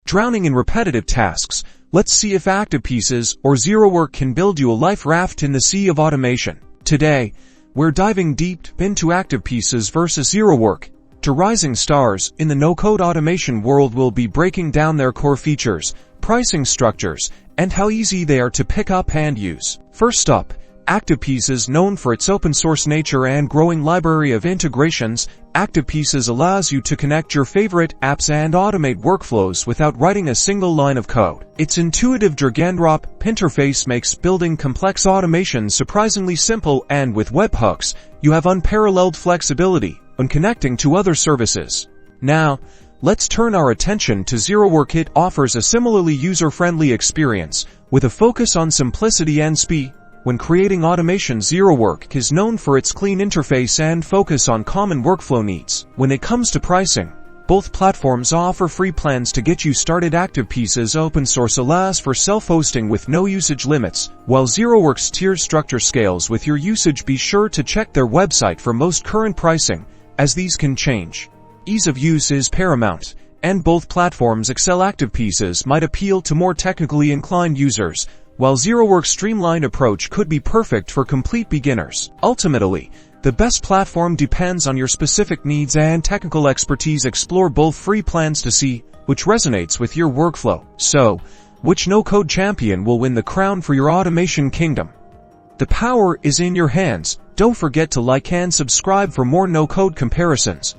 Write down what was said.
Drowning in repetitive tasks? Let's see if Activepieces or Zerowork can build you a life raft in the sea of automation. Today, we're diving deep into Activepieces vs Zerowork. To rising stars in the no-code automation world, we'll be breaking down their core features, pricing structures, and how easy they are to pick up and use. First up, Activepieces. Known for its open-source nature and growing library of integrations, Activepieces allows you to connect your favorite apps and automate workflows without writing a single line of code. Its intuitive drag-and-drop interface makes building complex automations surprisingly simple, and with webhooks, you have unparalleled flexibility when connecting to other services. Now, let's turn our attention to Zerowork. It offers a similarly user-friendly experience, with a focus on simplicity and speed. When creating automation, Zerowork is known for its clean interface and focus on common workflow needs. When it comes to pricing, both platforms offer free plans to get you started. Activepieces open source allows for self-hosting with no usage limits, while Zerowork's tiered structure scales with your usage. Be sure to check their website for most current pricing, as these can change. Ease of use is paramount, and both platforms excel. Activepieces might appeal to more technically inclined users, while Zerowork's streamlined approach could be perfect for complete beginners. Ultimately, the best platform depends on your specific needs and technical expertise. Explore both free plans to see which resonates with your workflow. So, which no-code champion will win the crown for your automation kingdom? The power is in your hands. Don't forget to like and subscribe for more no-code comparisons.